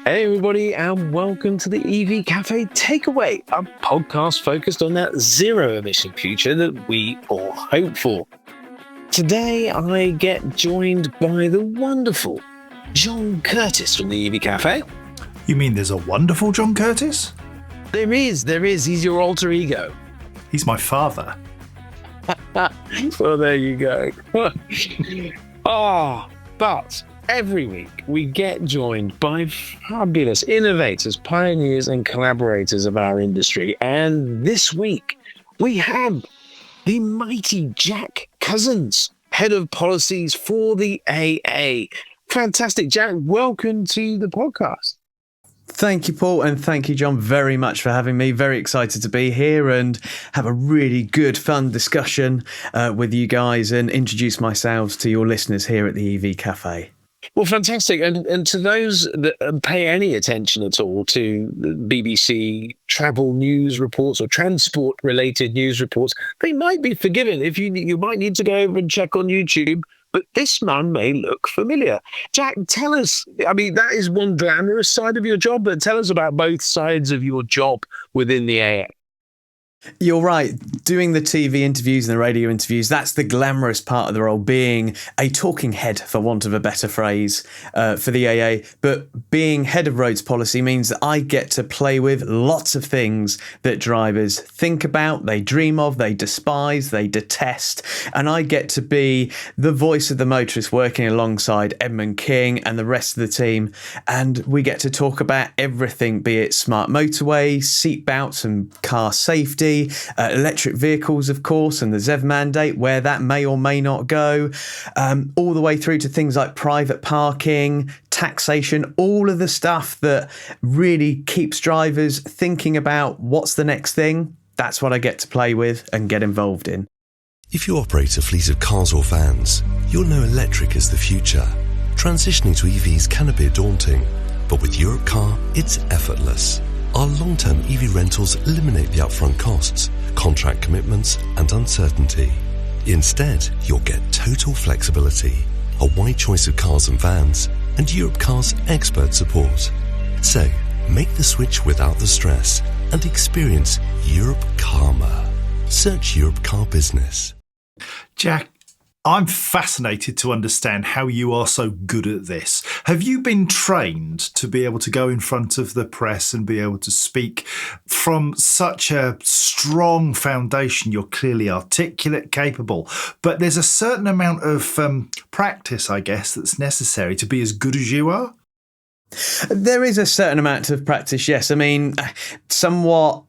Hey everybody, and welcome to the EV Cafe Takeaway, a podcast focused on that zero-emission future that we all hope for. Today I get joined by the wonderful John Curtis from the EV Cafe. You mean there's a wonderful John Curtis? There is. He's your alter ego. He's my father. Well, there you go. But every week we get joined by fabulous innovators, pioneers and collaborators of our industry. And this week we have the mighty Jack Cousens, Head of Policies for the AA. Fantastic, Jack. Welcome to the podcast. Thank you, Paul, and thank you, John, very much for having me. Very excited to be here and have a really good, fun discussion with you guys and introduce myself to your listeners here at the EV Cafe. Well, fantastic. And to those that pay any attention at all to the BBC travel news reports or transport-related news reports, they might be forgiven if you might need to go over and check on YouTube. But this man may look familiar. Jack, tell us, I mean, that is one glamorous side of your job, but tell us about both sides of your job within the AA. You're right. Doing the TV interviews and the radio interviews, that's the glamorous part of the role, being a talking head, for want of a better phrase, for the AA. But being head of roads policy means that I get to play with lots of things that drivers think about, they dream of, they despise, they detest. And I get to be the voice of the motorist, working alongside Edmund King and the rest of the team. And we get to talk about everything, be it smart motorways, seatbelts and car safety, electric vehicles, of course, and the ZEV mandate, where that may or may not go, all the way through to things like private parking, taxation, all of the stuff that really keeps drivers thinking about what's the next thing. That's what I get to play with and get involved in. If you operate a fleet of cars or vans, you'll know electric is the future. Transitioning to EVs can appear daunting, but with Europcar, it's effortless. Our long-term EV rentals eliminate the upfront costs, contract commitments and uncertainty. Instead, you'll get total flexibility, a wide choice of cars and vans, and Europcar's expert support. So, make the switch without the stress and experience Europe Karma. Search Europcar Business. Jack, I'm fascinated to understand how you are so good at this. Have you been trained to be able to go in front of the press and be able to speak from such a strong foundation? You're clearly articulate, capable, but there's a certain amount of practice, I guess, that's necessary to be as good as you are? There is a certain amount of practice, yes. I mean, somewhat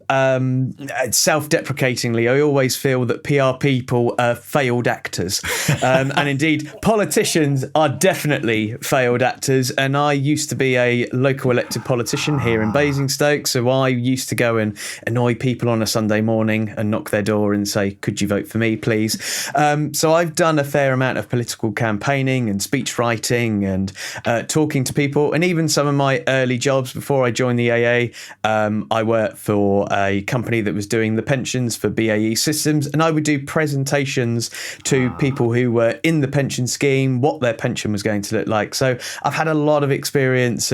self-deprecatingly, I always feel that PR people are failed actors. And indeed, politicians are definitely failed actors. And I used to be a local elected politician here in Basingstoke. So I used to go and annoy people on a Sunday morning and knock their door and say, could you vote for me, please? So I've done a fair amount of political campaigning and speech writing and talking to people. And even some of my early jobs before I joined the AA, I worked for a company that was doing the pensions for BAE Systems, and I would do presentations to people who were in the pension scheme, what their pension was going to look like. So I've had a lot of experience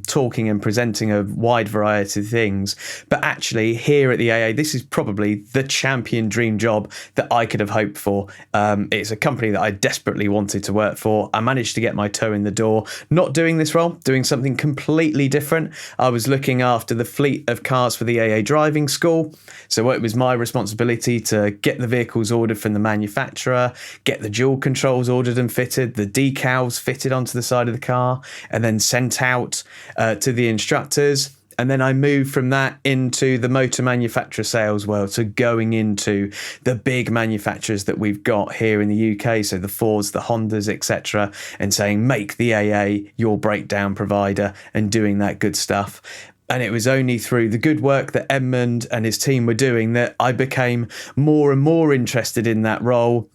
talking and presenting a wide variety of things. But actually, here at the AA, this is probably the champion dream job that I could have hoped for. It's a company that I desperately wanted to work for. I managed to get my toe in the door, not doing this role, doing something completely different. I was looking after the fleet of cars for the AA driving school. So it was my responsibility to get the vehicles ordered from the manufacturer, get the dual controls ordered and fitted, the decals fitted onto the side of the car, and then sent out to the instructors. And then I moved from that into the motor manufacturer sales world, so going into the big manufacturers that we've got here in the UK, so the Fords, the Hondas, etc., and saying, make the AA your breakdown provider and doing that good stuff. And it was only through the good work that Edmund and his team were doing that I became more and more interested in that role.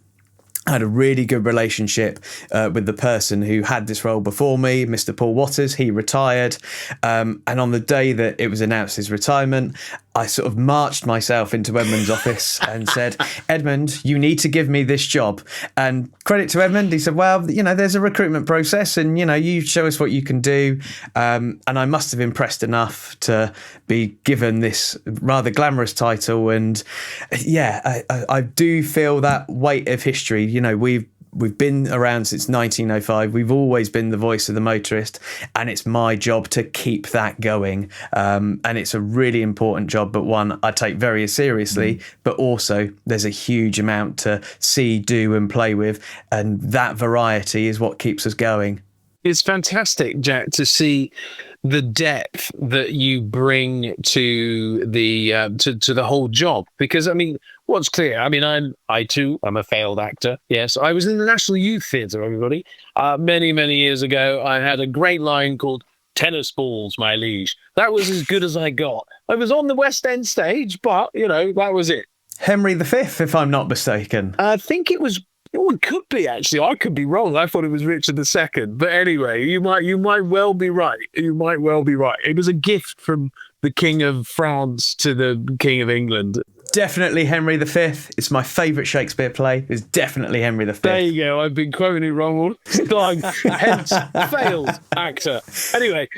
I had a really good relationship with the person who had this role before me, Mr. Paul Waters. He retired. And on the day that it was announced his retirement, I sort of marched myself into Edmund's office and said, Edmund, you need to give me this job. And credit to Edmund, he said, well, there's a recruitment process and, you show us what you can do. And I must have impressed enough to be given this rather glamorous title. And yeah, I do feel that weight of history. We've been around since 1905. We've always been the voice of the motorist, and it's my job to keep that going. And it's a really important job, but one I take very seriously. But also, there's a huge amount to see, do, and play with, and that variety is what keeps us going. It's fantastic, Jack, to see the depth that you bring to the to the whole job. Because what's clear? I too am a failed actor. Yes, I was in the National Youth Theatre. Everybody, many years ago, I had a great line called "Tennis balls, my liege." That was as good as I got. I was on the West End stage, but that was it. Henry V, if I'm not mistaken. I think it was. Oh, it could be, actually. I could be wrong. I thought it was Richard II. But anyway, you might well be right. You might well be right. It was a gift from the King of France to the King of England. Definitely Henry V. It's my favourite Shakespeare play. It's definitely Henry V. There you go. I've been quoting it wrong all the time. Hence, failed actor. Anyway,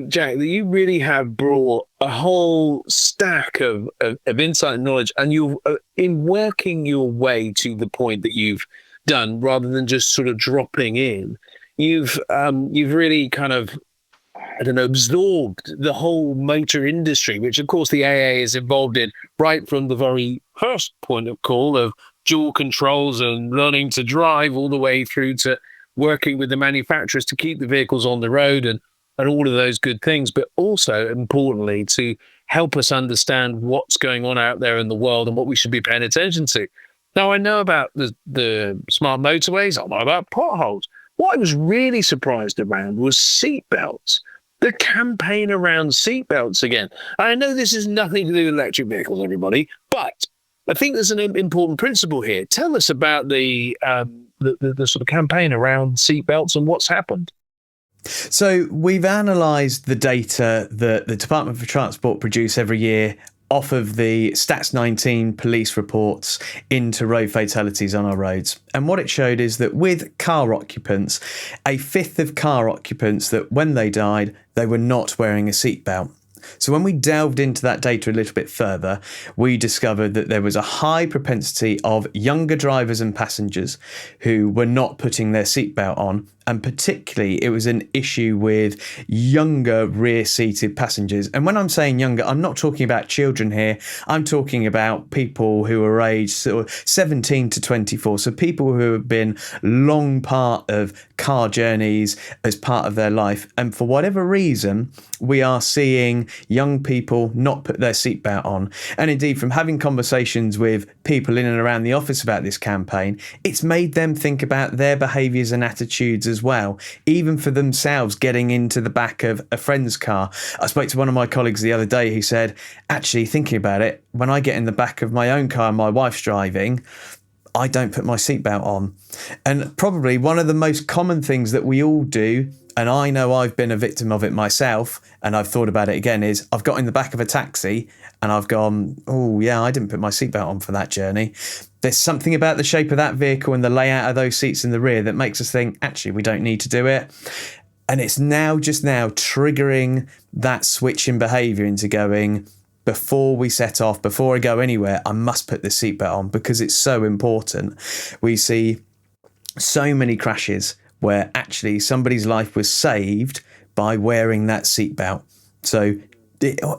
Jack, you really have brought a whole stack of insight and knowledge, and you in working your way to the point that you've done, rather than just sort of dropping in, you've really kind of, absorbed the whole motor industry, which of course the AA is involved in, right from the very first point of call of dual controls and learning to drive, all the way through to working with the manufacturers to keep the vehicles on the road and all of those good things, but also, importantly, to help us understand what's going on out there in the world and what we should be paying attention to. Now, I know about the smart motorways. I know about potholes. What I was really surprised around was seatbelts. The campaign around seatbelts again. I know this has nothing to do with electric vehicles, everybody, but I think there's an important principle here. Tell us about the sort of campaign around seatbelts and what's happened. So we've analysed the data that the Department for Transport produce every year off of the Stats 19 police reports into road fatalities on our roads. And what it showed is that with car occupants, a fifth of car occupants, that when they died, they were not wearing a seatbelt. So when we delved into that data a little bit further, we discovered that there was a high propensity of younger drivers and passengers who were not putting their seatbelt on. And particularly, it was an issue with younger rear-seated passengers. And when I'm saying younger, I'm not talking about children here. I'm talking about people who are aged sort of 17 to 24. So people who have been long part of car journeys as part of their life. And for whatever reason, we are seeing young people not put their seatbelt on. And indeed, from having conversations with people in and around the office about this campaign, it's made them think about their behaviours and attitudes as well, even for themselves getting into the back of a friend's car. I spoke to one of my colleagues the other day who said, actually, thinking about it, when I get in the back of my own car and my wife's driving, I don't put my seatbelt on. And probably one of the most common things that we all do, and I know I've been a victim of it myself, and I've thought about it again, is I've got in the back of a taxi and I've gone, oh yeah, I didn't put my seatbelt on for that journey. There's something about the shape of that vehicle and the layout of those seats in the rear that makes us think, actually, we don't need to do it. And it's just now triggering that switch in behaviour into going, before we set off, before I go anywhere, I must put the seatbelt on because it's so important. We see so many crashes where actually somebody's life was saved by wearing that seatbelt. So,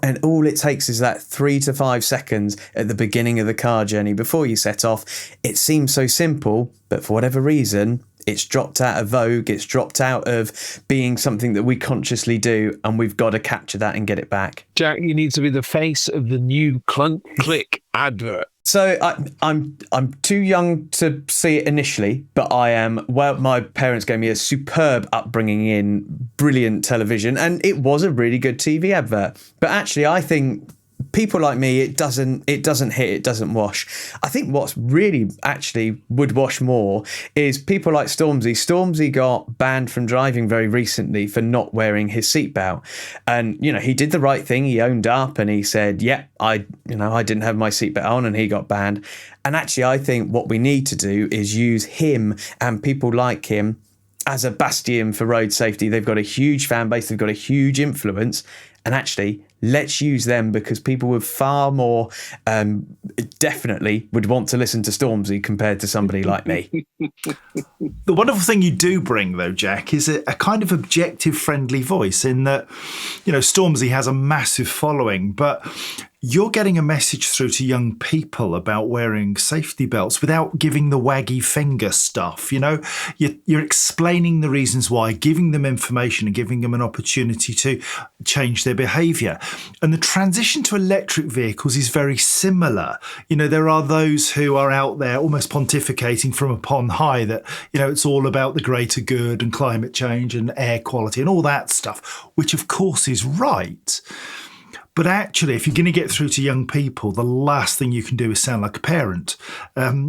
and all it takes is that 3 to 5 seconds at the beginning of the car journey before you set off. It seems so simple, but for whatever reason, it's dropped out of vogue. It's dropped out of being something that we consciously do, and we've got to capture that and get it back. Jack, you need to be the face of the new Clunk Click advert. So I'm too young to see it initially, but I am. Well, my parents gave me a superb upbringing in brilliant television, and it was a really good TV advert. But actually, I think people like me, it doesn't hit, it doesn't wash. I think what's really actually would wash more is people like Stormzy. Stormzy got banned from driving very recently for not wearing his seatbelt, and he did the right thing. He owned up and he said, "Yeah, I didn't have my seatbelt on," and he got banned. And actually, I think what we need to do is use him and people like him as a bastion for road safety. They've got a huge fan base, they've got a huge influence, and actually let's use them, because people would far more definitely would want to listen to Stormzy compared to somebody like me. The wonderful thing you do bring, though, Jack, is a kind of objective, friendly voice in that, Stormzy has a massive following, but you're getting a message through to young people about wearing safety belts without giving the waggy finger stuff. You're explaining the reasons why, giving them information and giving them an opportunity to change their behaviour. And the transition to electric vehicles is very similar. There are those who are out there almost pontificating from upon high that, it's all about the greater good and climate change and air quality and all that stuff, which of course is right. But actually, if you're going to get through to young people, the last thing you can do is sound like a parent,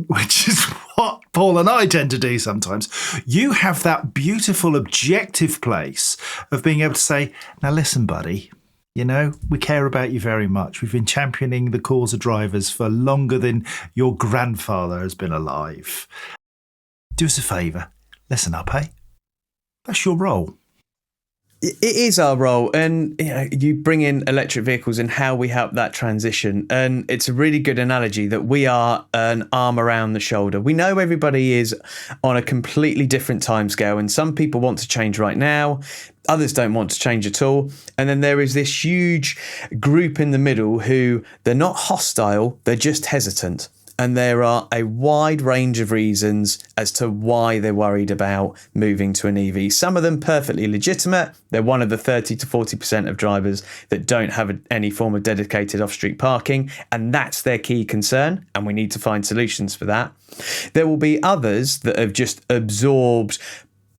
which is what Paul and I tend to do sometimes. You have that beautiful objective place of being able to say, now listen, buddy, we care about you very much. We've been championing the cause of drivers for longer than your grandfather has been alive. Do us a favour. Listen up, hey? That's your role. It is our role, and you bring in electric vehicles and how we help that transition, and it's a really good analogy that we are an arm around the shoulder. We know everybody is on a completely different timescale, and some people want to change right now, others don't want to change at all, and then there is this huge group in the middle who they're not hostile, they're just hesitant. And there are a wide range of reasons as to why they're worried about moving to an EV. Some of them perfectly legitimate. They're one of the 30 to 40% of drivers that don't have any form of dedicated off-street parking, and that's their key concern, and we need to find solutions for that. There will be others that have just absorbed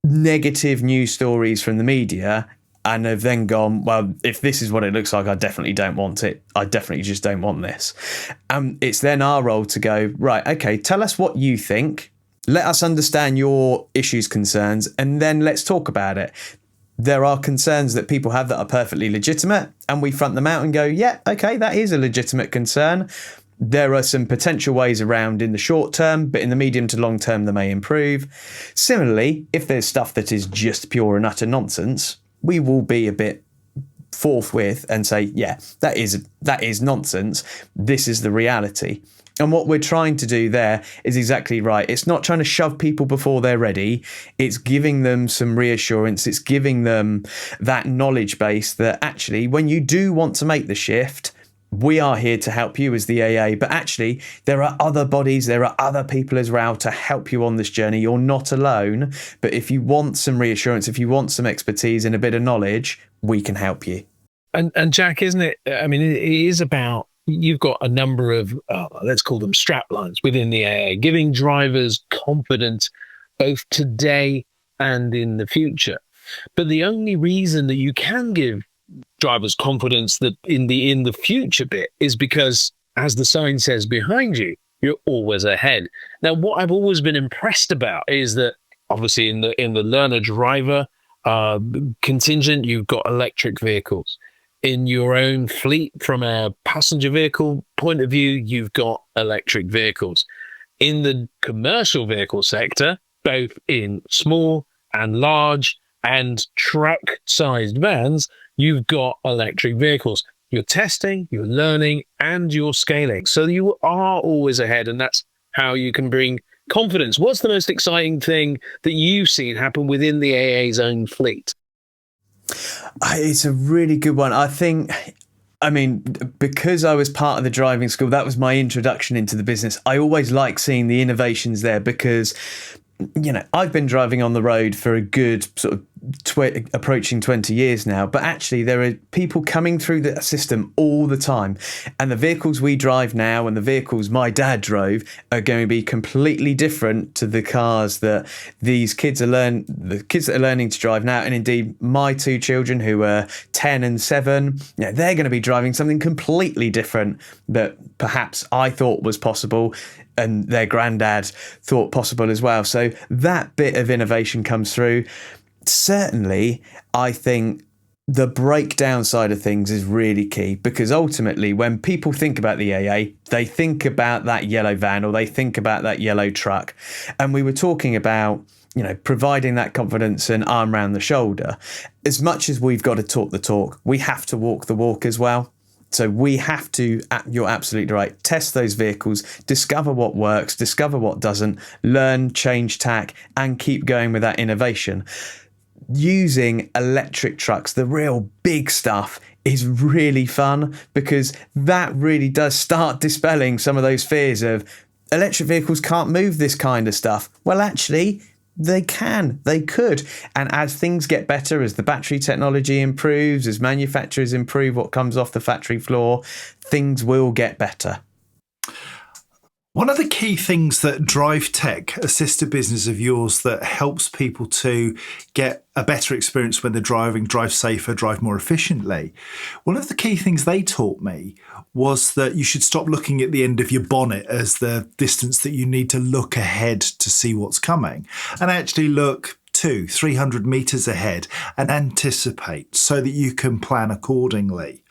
negative news stories from the media and have then gone, well, if this is what it looks like, I definitely don't want it. I definitely just don't want this. It's then our role to go, right, okay, tell us what you think. Let us understand your issues, concerns, and then let's talk about it. There are concerns that people have that are perfectly legitimate, and we front them out and go, yeah, okay, that is a legitimate concern. There are some potential ways around in the short term, but in the medium to long term, they may improve. Similarly, if there's stuff that is just pure and utter nonsense, we will be a bit forthwith and say, yeah, that is nonsense. This is the reality. And what we're trying to do there is exactly right. It's not trying to shove people before they're ready. It's giving them some reassurance. It's giving them that knowledge base that actually, when you do want to make the shift, we are here to help you as the AA, but actually there are other bodies, there are other people as well to help you on this journey. You're not alone, but if you want some reassurance, if you want some expertise and a bit of knowledge, we can help you. And Jack, isn't it? I mean, it is about, you've got a number of, let's call them strap lines within the AA, giving drivers confidence both today and in the future. But the only reason that you can give drivers confidence that in the future bit is because, as the sign says behind you, you're always ahead. Now, what I've always been impressed about is that obviously in the learner driver contingent, you've got electric vehicles. In your own fleet, from a passenger vehicle point of view, you've got electric vehicles. In the commercial vehicle sector, both in small and large and truck-sized vans, you've got electric vehicles. You're testing, you're learning, and you're scaling. So you are always ahead, and that's how you can bring confidence. What's the most exciting thing that you've seen happen within the AA's own fleet? It's a really good one. I mean, because I was part of the driving school, that was my introduction into the business. I always like seeing the innovations there because, I've been driving on the road for a good sort of approaching 20 years now, but actually there are people coming through the system all the time, and the vehicles we drive now and the vehicles my dad drove are going to be completely different to the cars that these kids are the kids that are learning to drive now. And indeed my two children, who are 10 and 7, they're going to be driving something completely different that perhaps I thought was possible and their granddad thought possible as well. So that bit of innovation comes through. Certainly, I think the breakdown side of things is really key, because ultimately when people think about the AA, they think about that yellow van or they think about that yellow truck. And we were talking about, providing that confidence and arm around the shoulder. As much as we've got to talk the talk, we have to walk the walk as well. So we have to, you're absolutely right, test those vehicles, discover what works, discover what doesn't, learn, change tack, and keep going with that innovation. Using electric trucks, the real big stuff, is really fun, because that really does start dispelling some of those fears of electric vehicles can't move this kind of stuff. Well, actually, they could. And as things get better, as the battery technology improves, as manufacturers improve what comes off the factory floor, things will get better. One of the key things that Drive Tech, a sister business of yours that helps people to get a better experience when they're driving, drive safer, drive more efficiently, one of the key things they taught me was that you should stop looking at the end of your bonnet as the distance that you need to look ahead to see what's coming, and actually look 200-300 meters ahead and anticipate so that you can plan accordingly.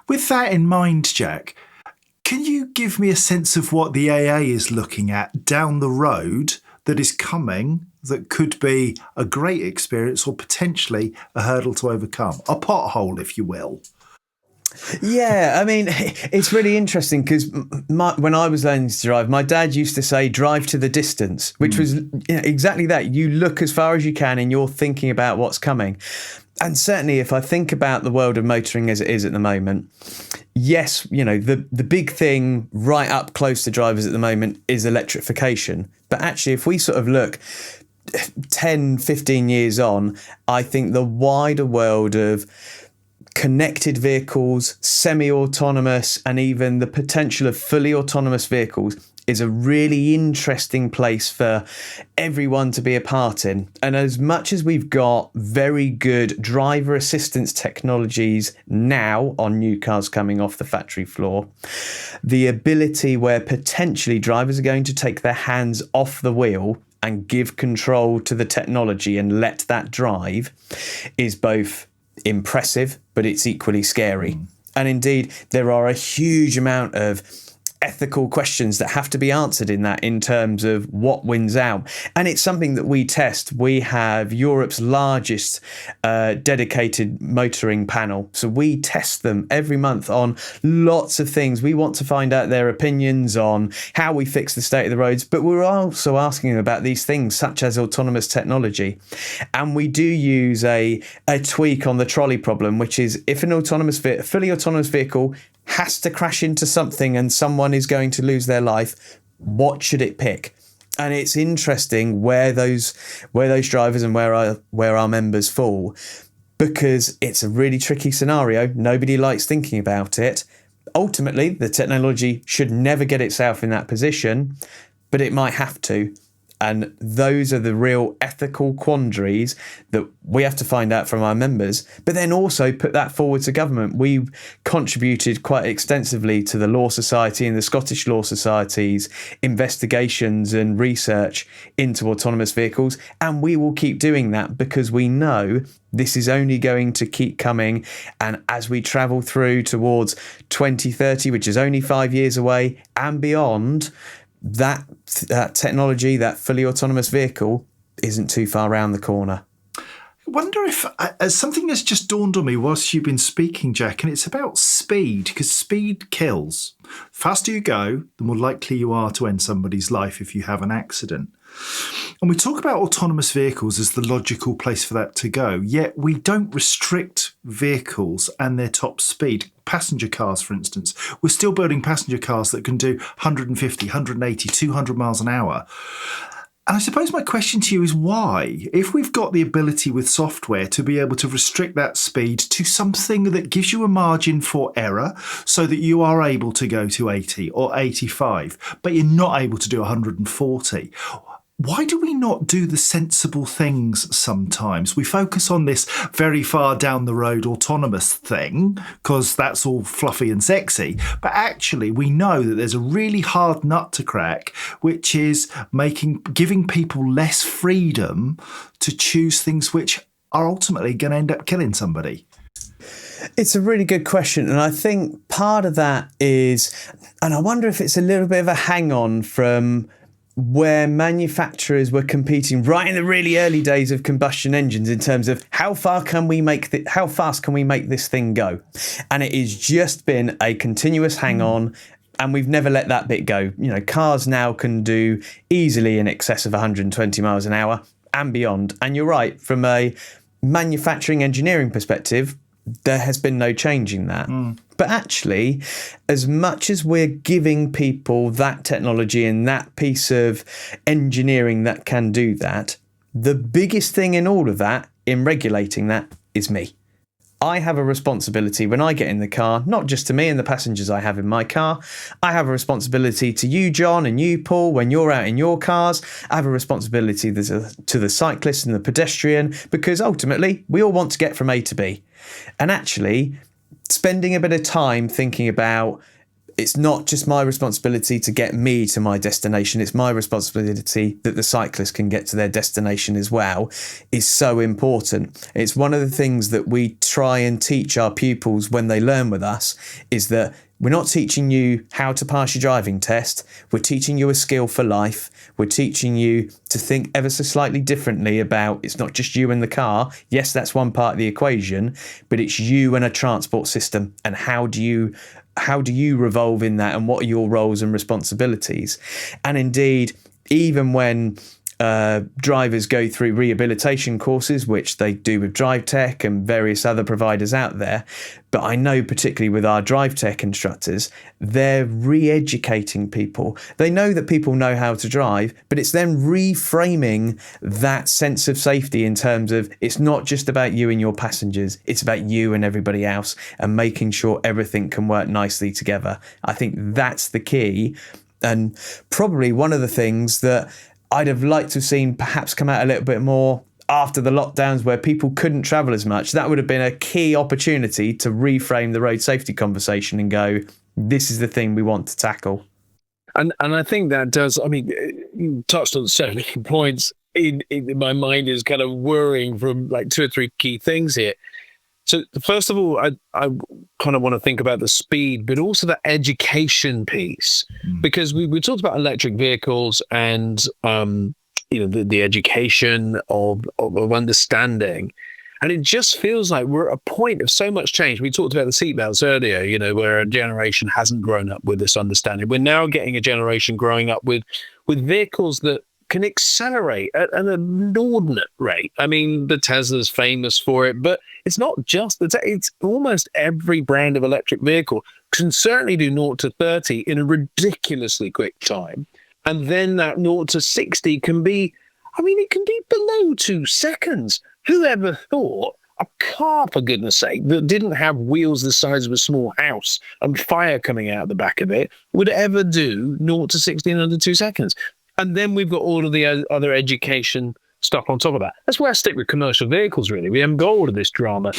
With that in mind, Jack, can you give me a sense of what the AA is looking at down the road that is coming that could be a great experience or potentially a hurdle to overcome? A pothole, if you will. Yeah, I mean, it's really interesting because when I was learning to drive, my dad used to say, drive to the distance, which was exactly that. You look as far as you can and you're thinking about what's coming. And certainly if I think about the world of motoring as it is at the moment, yes, the big thing right up close to drivers at the moment is electrification. But actually, if we sort of look 10, 15 years on, I think the wider world of connected vehicles, semi-autonomous, and even the potential of fully autonomous vehicles is a really interesting place for everyone to be a part in. And as much as we've got very good driver assistance technologies now on new cars coming off the factory floor, the ability where potentially drivers are going to take their hands off the wheel and give control to the technology and let that drive is both impressive, but it's equally scary. And indeed, there are a huge amount of ethical questions that have to be answered in that, in terms of what wins out. And it's something that we test. We have Europe's largest dedicated motoring panel. So we test them every month on lots of things. We want to find out their opinions on how we fix the state of the roads, but we're also asking them about these things such as autonomous technology. And we do use a tweak on the trolley problem, which is if an fully autonomous vehicle has to crash into something and someone is going to lose their life, what should it pick? And it's interesting where those drivers and where our members fall, because it's a really tricky scenario. Nobody likes thinking about it. Ultimately, the technology should never get itself in that position, but it might have to. And those are the real ethical quandaries that we have to find out from our members, but then also put that forward to government. We've contributed quite extensively to the Law Society and the Scottish Law Society's investigations and research into autonomous vehicles. And we will keep doing that because we know this is only going to keep coming. And as we travel through towards 2030, which is only 5 years away, and beyond, that technology, that fully autonomous vehicle, isn't too far around the corner. I wonder if something has just dawned on me whilst you've been speaking, Jack, and it's about speed, because speed kills. The faster you go, the more likely you are to end somebody's life if you have an accident. And we talk about autonomous vehicles as the logical place for that to go, yet we don't restrict vehicles and their top speed. Passenger cars, for instance, we're still building passenger cars that can do 150, 180, 200 miles an hour. And I suppose my question to you is why? If we've got the ability with software to be able to restrict that speed to something that gives you a margin for error so that you are able to go to 80 or 85, but you're not able to do 140, why do we not do the sensible things sometimes? We focus on this very far down the road autonomous thing because that's all fluffy and sexy. But actually, we know that there's a really hard nut to crack, which is giving people less freedom to choose things which are ultimately going to end up killing somebody. It's a really good question. And I think part of that is, and I wonder if it's a little bit of a hang on from where manufacturers were competing right in the really early days of combustion engines in terms of how fast can we make this thing go? And it has just been a continuous hang on, and we've never let that bit go. You know, cars now can do easily in excess of 120 miles an hour and beyond. And you're right, from a manufacturing engineering perspective, there has been no changing that. But actually, as much as we're giving people that technology and that piece of engineering that can do that, the biggest thing in all of that, in regulating that, is me. I have a responsibility when I get in the car, not just to me and the passengers I have in my car. I have a responsibility to you, John, and you, Paul, when you're out in your cars. I have a responsibility to the cyclist and the pedestrian, because ultimately we all want to get from A to B. And actually, spending a bit of time thinking about, it's not just my responsibility to get me to my destination, it's my responsibility that the cyclist can get to their destination as well, is so important. It's one of the things that we try and teach our pupils when they learn with us, is that we're not teaching you how to pass your driving test. We're teaching you a skill for life. We're teaching you to think ever so slightly differently about, it's not just you and the car. Yes, that's one part of the equation, but it's you and a transport system. And how do you revolve in that, and what are your roles and responsibilities? And indeed, even when drivers go through rehabilitation courses, which they do with Drive Tech and various other providers out there, but I know particularly with our Drive Tech instructors, they're re-educating people. They know that people know how to drive, but it's then reframing that sense of safety in terms of, it's not just about you and your passengers, it's about you and everybody else, and making sure everything can work nicely together. I think that's the key, and probably one of the things that I'd have liked to have seen perhaps come out a little bit more after the lockdowns, where people couldn't travel as much. That would have been a key opportunity to reframe the road safety conversation and go, this is the thing we want to tackle. And I think that does, I mean, you touched on so many points. In my mind is kind of whirring from like 2 or 3 key things here. So first of all, I kind of want to think about the speed, but also the education piece, because we talked about electric vehicles and the education of understanding, and it just feels like we're at a point of so much change. We talked about the seatbelts earlier, where a generation hasn't grown up with this understanding. We're now getting a generation growing up with vehicles that can accelerate at an inordinate rate. I mean, the Tesla's famous for it, but it's not just it's almost every brand of electric vehicle can certainly do 0 to 30 in a ridiculously quick time. And then that 0 to 60 can be, it can be below 2 seconds. Whoever thought a car, for goodness sake, that didn't have wheels the size of a small house and fire coming out the back of it would ever do 0 to 60 in under 2 seconds? And then we've got all of the other education stuff on top of that. That's where I stick with commercial vehicles, really. We haven't got all of this drama.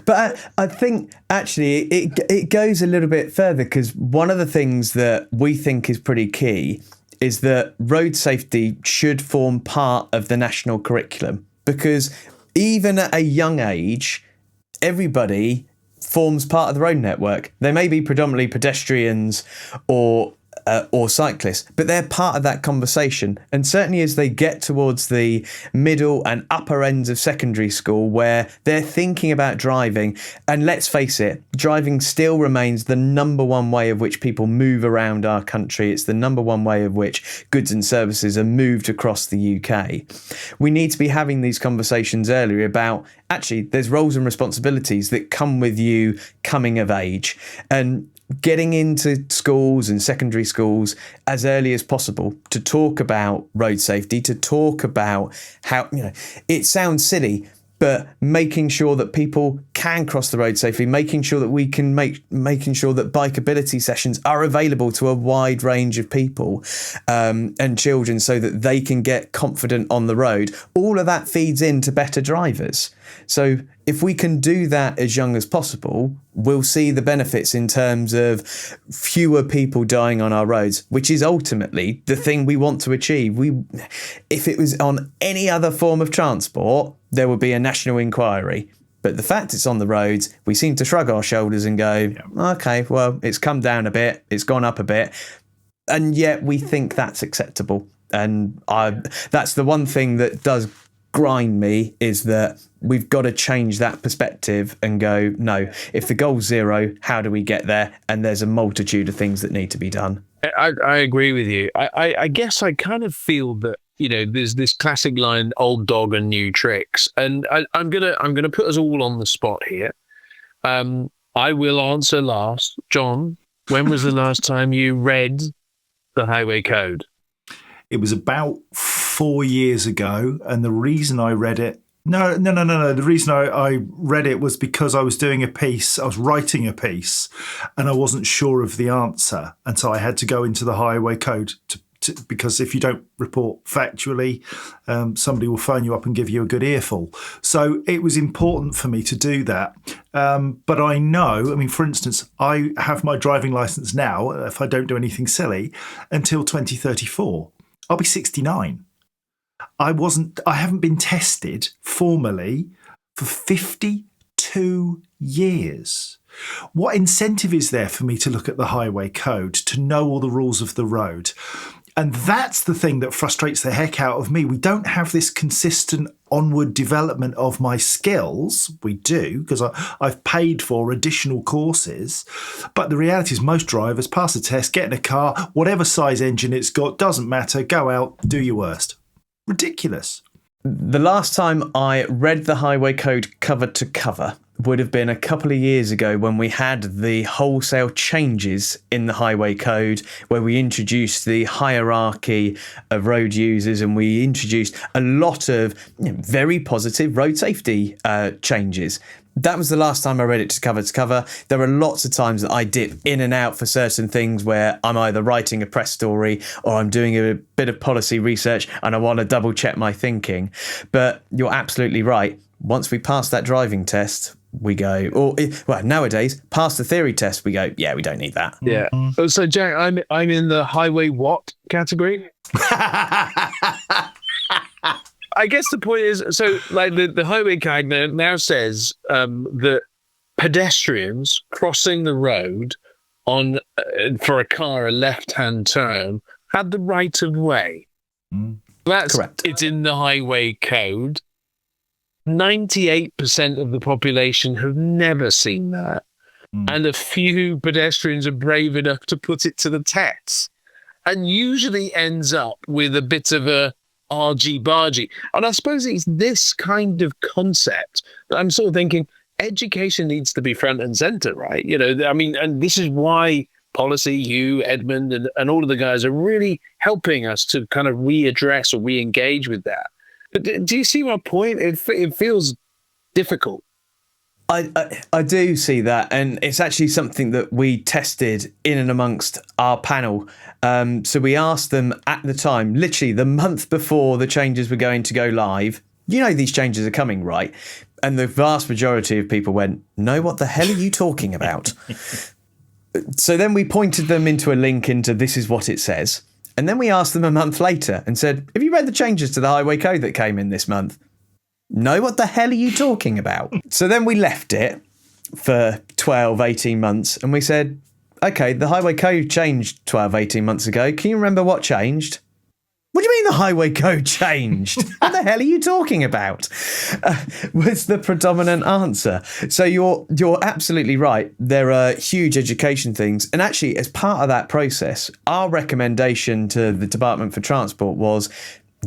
But I think actually it goes a little bit further, because one of the things that we think is pretty key is that road safety should form part of the national curriculum, because even at a young age, everybody forms part of the road network. They may be predominantly pedestrians or cyclists, but they're part of that conversation. And certainly as they get towards the middle and upper ends of secondary school, where they're thinking about driving, and let's face it, driving still remains the number one way of which people move around our country. It's the number one way of which goods and services are moved across the UK. We need to be having these conversations earlier about, actually, there's roles and responsibilities that come with you coming of age. And getting into schools and secondary schools as early as possible to talk about road safety, to talk about how, it sounds silly, but making sure that people can cross the road safely, making sure that we can making sure that bikeability sessions are available to a wide range of people and children so that they can get confident on the road. All of that feeds into better drivers. So if we can do that as young as possible, we'll see the benefits in terms of fewer people dying on our roads, which is ultimately the thing we want to achieve. If it was on any other form of transport, there would be a national inquiry. But the fact it's on the roads, we seem to shrug our shoulders and go, okay, well, it's come down a bit, it's gone up a bit. And yet we think that's acceptable. And that's the one thing that does grind me, is that we've got to change that perspective and go, no, if the goal's zero, how do we get there? And there's a multitude of things that need to be done. I agree with you. I guess I kind of feel that, there's this classic line, old dog and new tricks. And I'm gonna put us all on the spot here. I will answer last. John, when was the last time you read the highway code? It was about 4 years ago, and the reason I read it, no. The reason I read it was because I was doing a piece, I was writing a piece, and I wasn't sure of the answer, and so I had to go into the highway code because if you don't report factually, somebody will phone you up and give you a good earful. So it was important for me to do that. But I know, for instance, I have my driving license now, if I don't do anything silly, until 2034. I'll be 69. I haven't been tested formally for 52 years. What incentive is there for me to look at the highway code, to know all the rules of the road? And that's the thing that frustrates the heck out of me. We don't have this consistent onward development of my skills. We do, because I've paid for additional courses. But the reality is most drivers pass the test, get in a car, whatever size engine it's got, doesn't matter, go out, do your worst. Ridiculous. The last time I read the highway code cover to cover would have been a couple of years ago when we had the wholesale changes in the highway code, where we introduced the hierarchy of road users and we introduced a lot of very positive road safety changes. That was the last time I read it to cover. There are lots of times that I dip in and out for certain things where I'm either writing a press story or I'm doing a bit of policy research and I want to double check my thinking. But you're absolutely right. Once we pass that driving test, we go, nowadays, past the theory test, we go, yeah, we don't need that. Yeah. So, Jack, I'm in the highway what category? I guess the point is, so like the highway code now says that pedestrians crossing the road on for a car, a left-hand turn, had the right of way. That's correct. It's in the highway code. 98% of the population have never seen that. And a few pedestrians are brave enough to put it to the test, and usually ends up with a bit of a argy-bargy. And I suppose it's this kind of concept that I'm sort of thinking education needs to be front and center, right? And this is why policy, you, Edmund, and all of the guys are really helping us to kind of readdress or re-engage with that. But do you see my point? It feels difficult. I do see that, and it's actually something that we tested in and amongst our panel. So we asked them at the time, literally the month before the changes were going to go live, these changes are coming, right? And the vast majority of people went, no, what the hell are you talking about? So then we pointed them into a link into this is what it says. And then we asked them a month later and said, have you read the changes to the highway code that came in this month? No, what the hell are you talking about? So then we left it for 12, 18 months and we said, okay, the highway code changed 12, 18 months ago. Can you remember what changed? What do you mean the highway code changed? What the hell are you talking about? Was the predominant answer. So you're absolutely right. There are huge education things. And actually, as part of that process, our recommendation to the Department for Transport was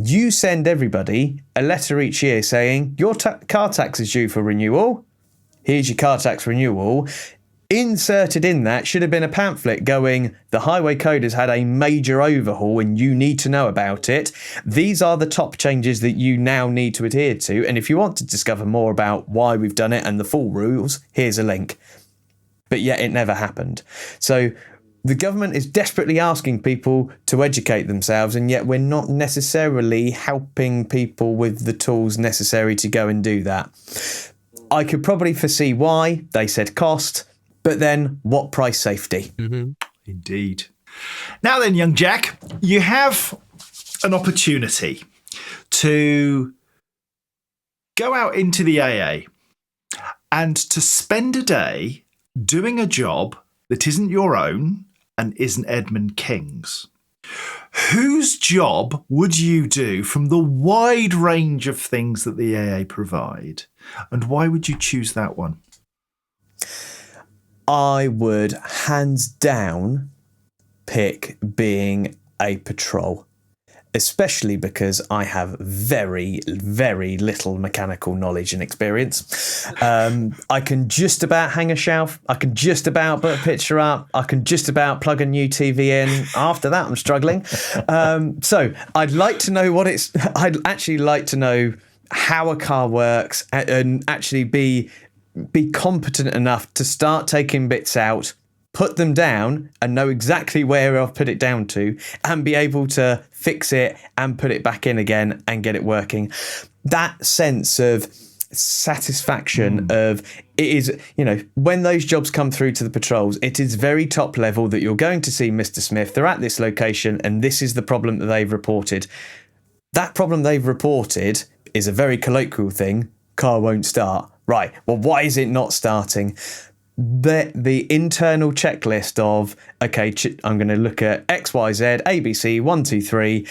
you send everybody a letter each year saying your car tax is due for renewal. Here's your car tax renewal. Inserted in that should have been a pamphlet going, the highway code has had a major overhaul and you need to know about it. These are the top changes that you now need to adhere to. And if you want to discover more about why we've done it and the full rules, here's a link. But yet it never happened. So the government is desperately asking people to educate themselves, and yet we're not necessarily helping people with the tools necessary to go and do that. I could probably foresee why. They said cost. But then, what price safety? Mm-hmm. Indeed. Now then, young Jack, you have an opportunity to go out into the AA and to spend a day doing a job that isn't your own and isn't Edmund King's. Whose job would you do from the wide range of things that the AA provide? And why would you choose that one? I would hands down pick being a patrol, especially because I have very, very little mechanical knowledge and experience. I can just about hang a shelf. I can just about put a picture up. I can just about plug a new TV in. After that, I'm struggling. So I'd like to know I'd actually like to know how a car works and actually be competent enough to start taking bits out, put them down and know exactly where I've put it down to and be able to fix it and put it back in again and get it working. That sense of satisfaction of it is, when those jobs come through to the patrols, it is very top level that you're going to see Mr. Smith, they're at this location and this is the problem that they've reported. That problem they've reported is a very colloquial thing. Car won't start. Right, well, why is it not starting? The internal checklist of, okay, I'm going to look at X, Y, Z, ABC, 1, 2, 3,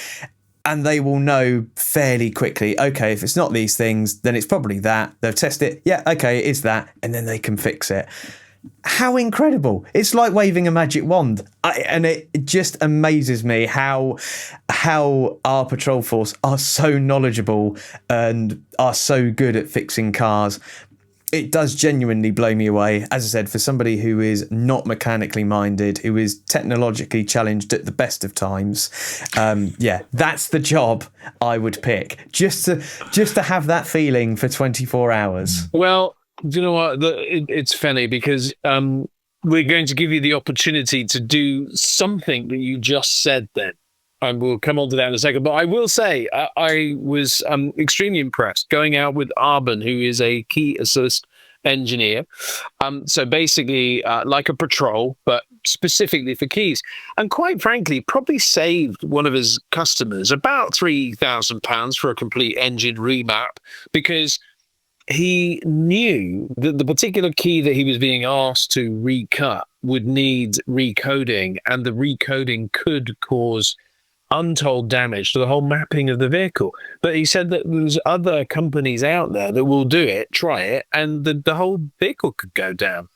and they will know fairly quickly, okay, if it's not these things, then it's probably that. They'll test it. Yeah, okay, it is that. And then they can fix it. How incredible. It's like waving a magic wand. And it just amazes me how our patrol force are so knowledgeable and are so good at fixing cars. It does genuinely blow me away. As I said, for somebody who is not mechanically minded, who is technologically challenged at the best of times, that's the job I would pick. Just to have that feeling for 24 hours. Well, do you know what? It's funny because we're going to give you the opportunity to do something that you just said then. And we'll come on to that in a second. But I will say I was extremely impressed going out with Arben, who is a key assist engineer. So basically like a patrol, but specifically for keys. And quite frankly, probably saved one of his customers about £3,000 for a complete engine remap because he knew that the particular key that he was being asked to recut would need recoding, and the recoding could cause untold damage to the whole mapping of the vehicle. But he said that there's other companies out there that will do it, try it, and the whole vehicle could go down.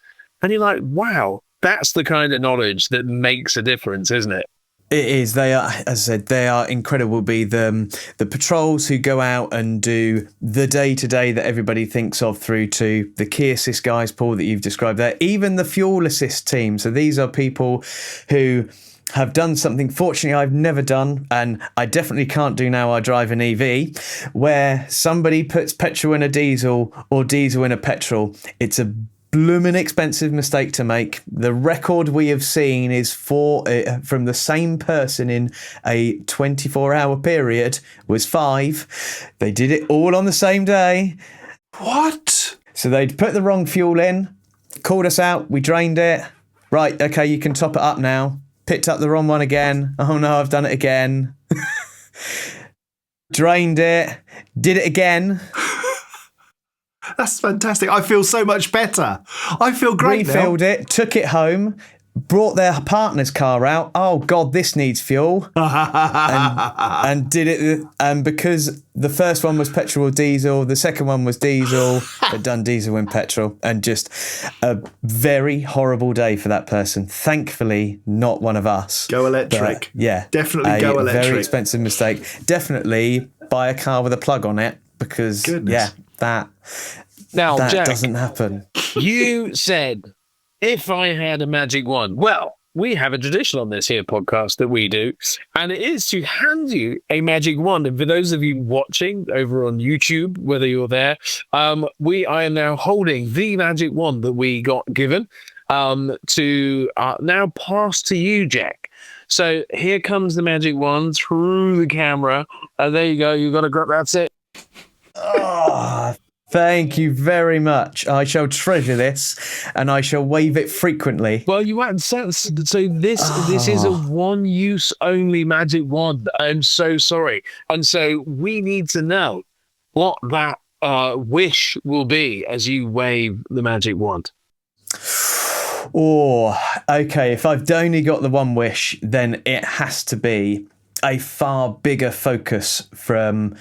And you're like, wow, that's the kind of knowledge that makes a difference, isn't it? It is. They are, as I said, they are incredible. Be the patrols who go out and do the day-to-day that everybody thinks of, through to the key assist guys, Paul, that you've described there, even the fuel assist team. So these are people who have done something, fortunately, I've never done, and I definitely can't do now I drive an EV, where somebody puts petrol in a diesel or diesel in a petrol. It's a blooming expensive mistake to make. The record we have seen is from the same person in a 24-hour period was 5. They did it all on the same day. What? So they'd put the wrong fuel in, called us out, we drained it. Right, okay, you can top it up now. Picked up the wrong one again. Oh no, I've done it again. Drained it. Did it again. That's fantastic. I feel so much better. I feel great now. Refilled it, took it home, brought their partner's car out. Oh God, this needs fuel. and did it. And because the first one was petrol or diesel, the second one was diesel. They'd done diesel and petrol, and just a very horrible day for that person. Thankfully, not one of us. Go electric. Yeah, definitely go electric. Very expensive mistake. Definitely buy a car with a plug on it, because Goodness. that Now, Jack, doesn't happen. You said If I had a magic wand, well, we have a tradition on this here podcast that we do, and it is to hand you a magic wand. And for those of you watching over on YouTube, whether you're there, I am now holding the magic wand that we got given to now pass to you, Jack. So here comes the magic wand through the camera. There you go. You've got to grab. That's it. Oh, thank you very much. I shall treasure this, and I shall wave it frequently. Well, you haven't said so. This is a one-use only magic wand. I'm so sorry, and so we need to know what that wish will be as you wave the magic wand. Oh, okay. If I've only got the one wish, then it has to be a far bigger focus from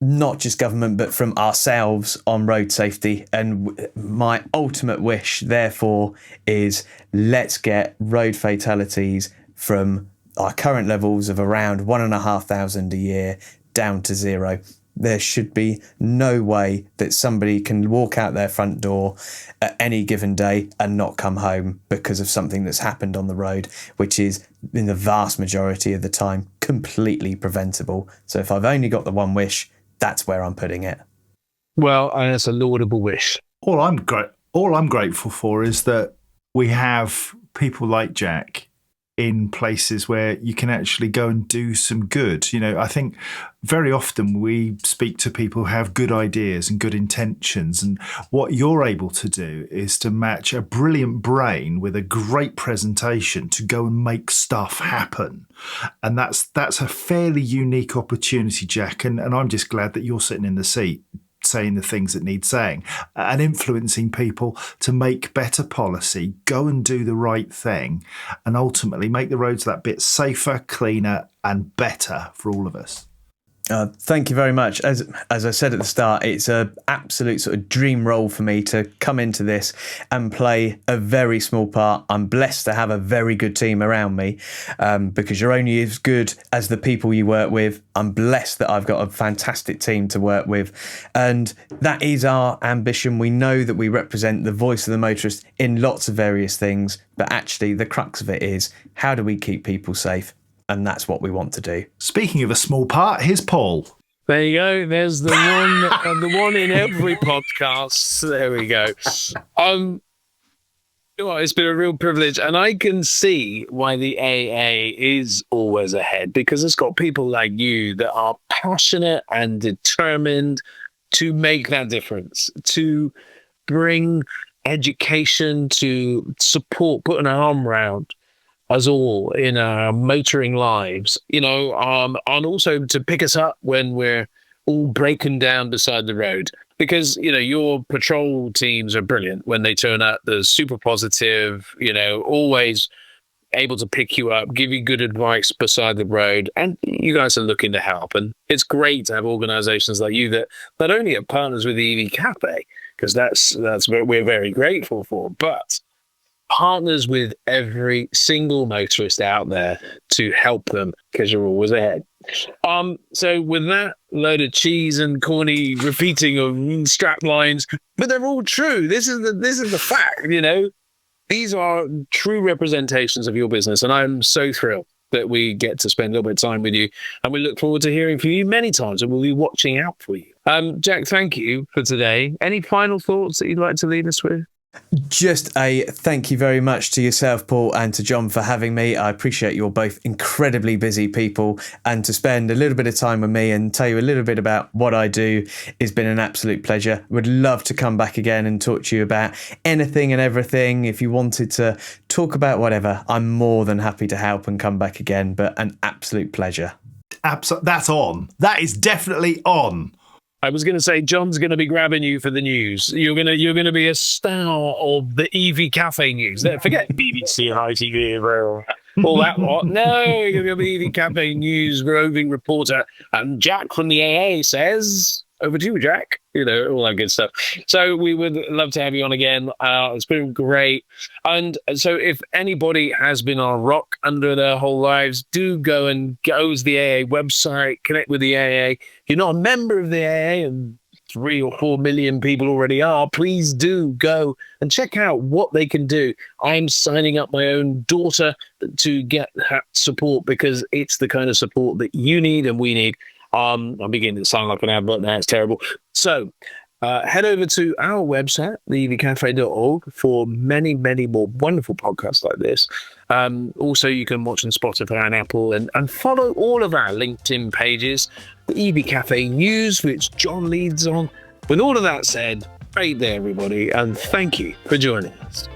not just government, but from ourselves on road safety. And my ultimate wish, therefore, is let's get road fatalities from our current levels of around 1,500 a year down to zero. There should be no way that somebody can walk out their front door at any given day and not come home because of something that's happened on the road, which is, in the vast majority of the time, completely preventable. So if I've only got the one wish, that's where I'm putting it. Well, that's a laudable wish. All I'm grateful for is that we have people like Jack in places where you can actually go and do some good. You know, I think very often we speak to people who have good ideas and good intentions, and what you're able to do is to match a brilliant brain with a great presentation to go and make stuff happen. And that's a fairly unique opportunity, Jack, and I'm just glad that you're sitting in the seat saying the things that need saying and influencing people to make better policy, go and do the right thing, and ultimately make the roads that bit safer, cleaner and better for all of us. Thank you very much. As I said at the start, it's an absolute sort of dream role for me to come into this and play a very small part. I'm blessed to have a very good team around me because you're only as good as the people you work with. I'm blessed that I've got a fantastic team to work with, and that is our ambition. We know that we represent the voice of the motorist in lots of various things, but actually the crux of it is, how do we keep people safe? And that's what we want to do. Speaking of a small part, here's Paul. There you go. There's the one, the one in every podcast. There we go. It's been a real privilege, and I can see why the AA is always ahead, because it's got people like you that are passionate and determined to make that difference, to bring education, to support, put an arm around us all in our motoring lives, and also to pick us up when we're all breaking down beside the road. Because, your patrol teams are brilliant when they turn up. They're super positive, always able to pick you up, give you good advice beside the road. And you guys are looking to help. And it's great to have organizations like you that not only are partners with the EV Cafe, because that's what we're very grateful for, but partners with every single motorist out there to help them, because you're always ahead. So with that load of cheese and corny repeating of strap lines, but they're all true. This is the fact, These are true representations of your business, and I'm so thrilled that we get to spend a little bit of time with you, and we look forward to hearing from you many times, and we'll be watching out for you. Jack, thank you for today. Any final thoughts that you'd like to lead us with? Just a thank you very much to yourself, Paul, and to John for having me. I appreciate you're both incredibly busy people, and to spend a little bit of time with me and tell you a little bit about what I do has been an absolute pleasure. Would love to come back again and talk to you about anything and everything. If you wanted to talk about whatever, I'm more than happy to help and come back again, but an absolute pleasure. That's on. That is definitely on. I was going to say, John's going to be grabbing you for the news. You're going to be a star of the EV Cafe news. Forget BBC and ITV, all that lot. No, you're going to be the EV Cafe news roving reporter. And Jack from the AA says, over to you, Jack. All that good stuff. So we would love to have you on again. It's been great. And so if anybody has been on rock under their whole lives, do go to the AA website, connect with the AA. If you're not a member of the AA, and 3 or 4 million people already are, please do go and check out what they can do. I'm signing up my own daughter to get that support because it's the kind of support that you need and we need. I'm beginning to sound like an advert now. It's terrible. So head over to our website, theevcafe.org, for many, many more wonderful podcasts like this. Also, you can watch on Spotify and Apple and follow all of our LinkedIn pages, the EV Cafe News, which John leads on. With all of that said, great day, everybody, and thank you for joining us.